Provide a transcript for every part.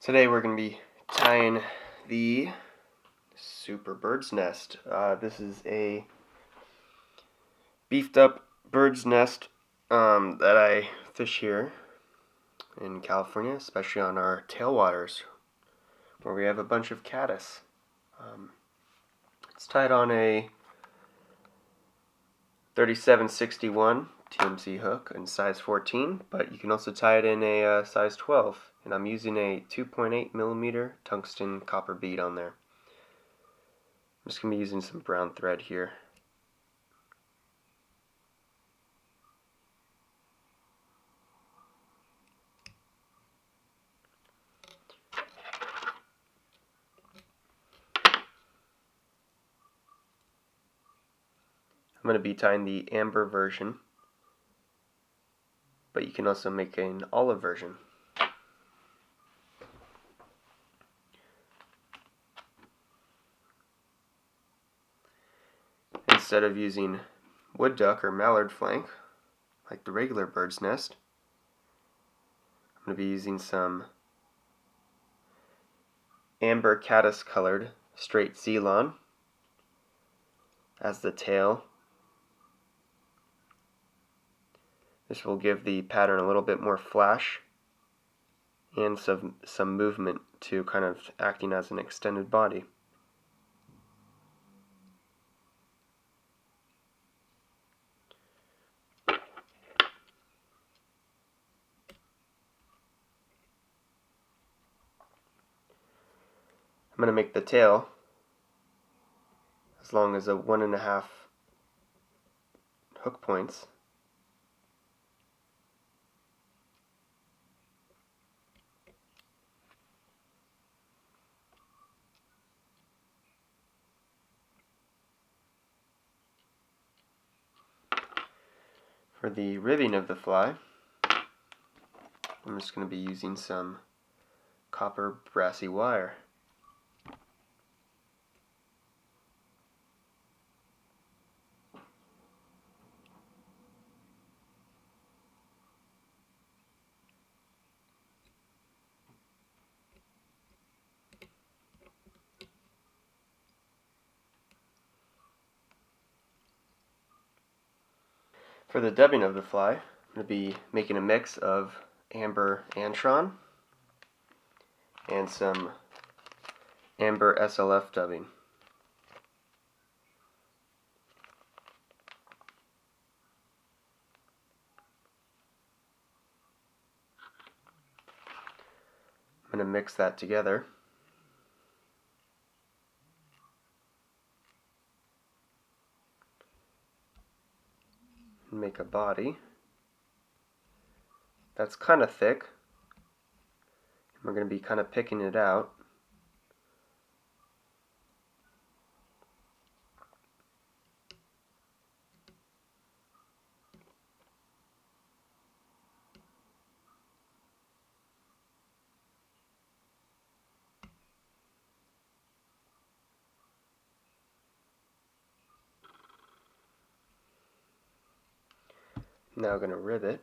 Today we're going to be tying the Super Bird's Nest. This is a beefed up bird's nest that I fish here in California, especially on our tailwaters where we have a bunch of caddis. It's tied on a 3761 TMC hook in size 14, but you can also tie it in a size 12, and I'm using a 2.8 millimeter tungsten copper bead on there. I'm just going to be using some brown thread here. I'm going to be tying the amber version, but you can also make an olive version. Instead of using wood duck or mallard flank, like the regular bird's nest, I'm going to be using some amber caddis colored straight Ceylon as the tail. This will give the pattern a little bit more flash and some movement to kind of acting as an extended body. I'm going to make the tail as long as a 1.5 hook points. For the ribbing of the fly, I'm just going to be using some copper brassy wire. For the dubbing of the fly, I'm going to be making a mix of amber antron and some amber SLF dubbing. I'm going to mix that together. Make a body that's kind of thick. We're going to be kind of picking it out. Now I'm going to rivet.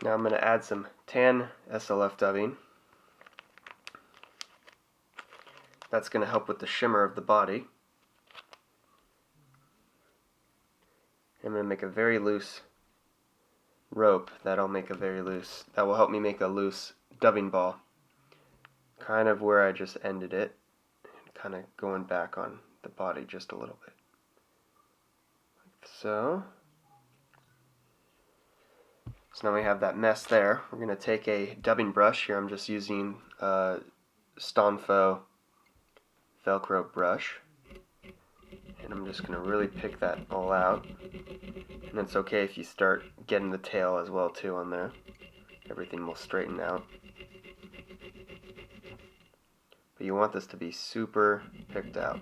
Now I'm going to add some tan SLF dubbing. That's going to help with the shimmer of the body. I'm going to make a very loose rope that will help me make a loose dubbing ball. Kind of where I just ended it, and kind of going back on the body just a little bit. Like so. So now we have that mess there. We're going to take a dubbing brush. Here I'm just using Stonfo Velcro brush. And I'm just going to really pick that all out. And it's okay if you start getting the tail as well too on there. Everything will straighten out. But you want this to be super picked out.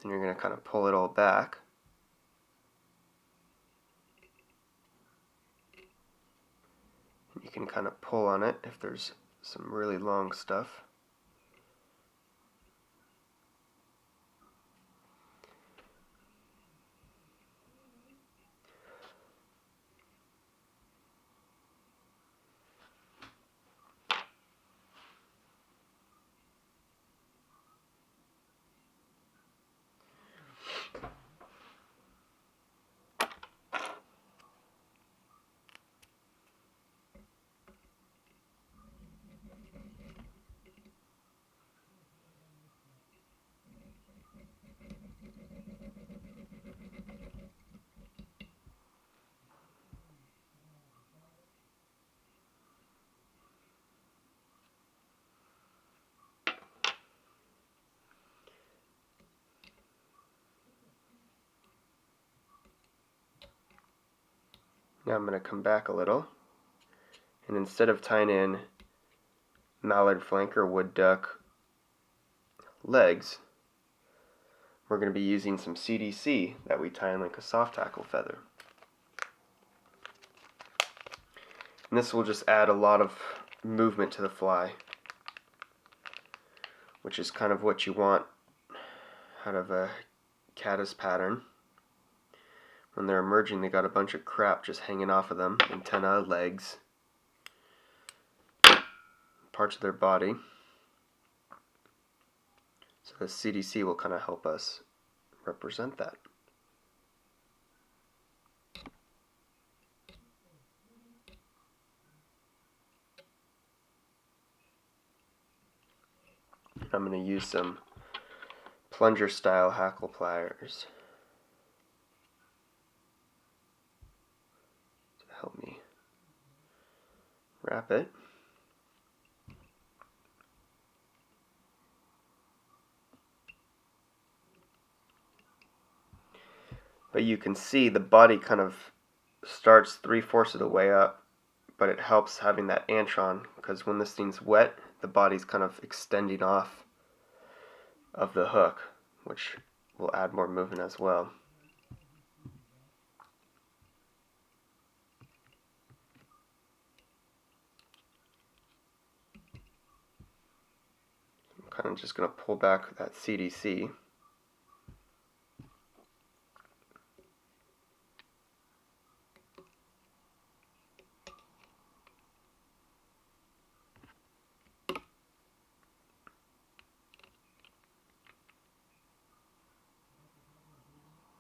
Then you're going to kind of pull it all back. And you can kind of pull on it if there's some really long stuff. Now I'm going to come back a little, and instead of tying in mallard flank or wood duck legs, we're going to be using some CDC that we tie in like a soft tackle feather. And this will just add a lot of movement to the fly, which is kind of what you want out of a caddis pattern. When they're emerging, they got a bunch of crap just hanging off of them, antenna, legs, parts of their body. So the CDC will kind of help us represent that. I'm going to use some plunger style hackle pliers to help me wrap it. But you can see the body kind of starts 3/4 of the way up, but it helps having that antron, because when this thing's wet, the body's kind of extending off of the hook, which will add more movement as well. I'm kind of just going to pull back that CDC.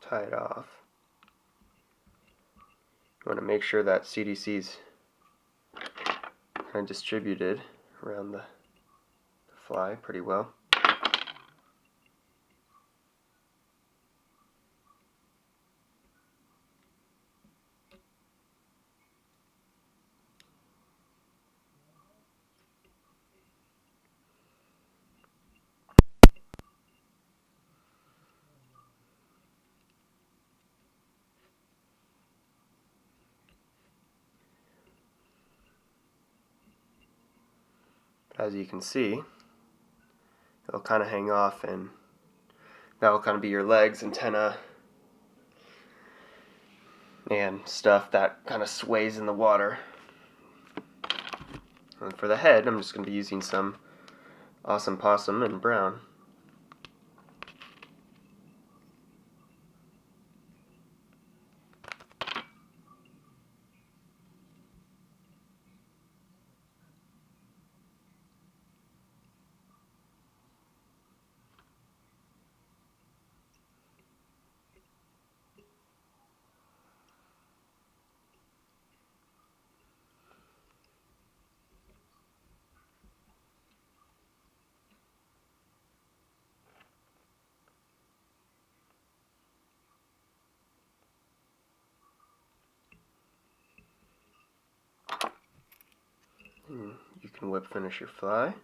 Tie it off. You want to make sure that CDC's kind of distributed around the fly pretty well. As you can see, it'll kind of hang off, and that'll kind of be your legs, antenna, and stuff that kind of sways in the water. And for the head, I'm just going to be using some Awesome Possum in brown. can whip finish your fly.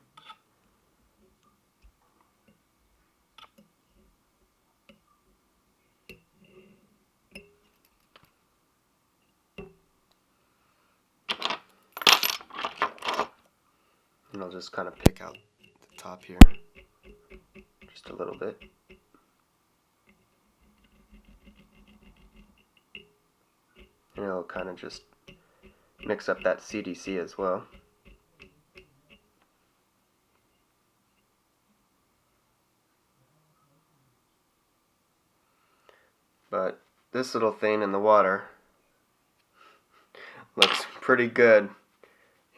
And I'll just kind of pick out the top here just a little bit. And it'll kind of just mix up that CDC as well. But this little thing in the water looks pretty good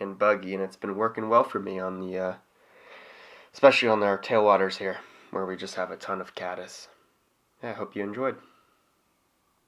and buggy, and it's been working well for me on the especially on our tailwaters here where we just have a ton of caddis. Yeah, I hope you enjoyed.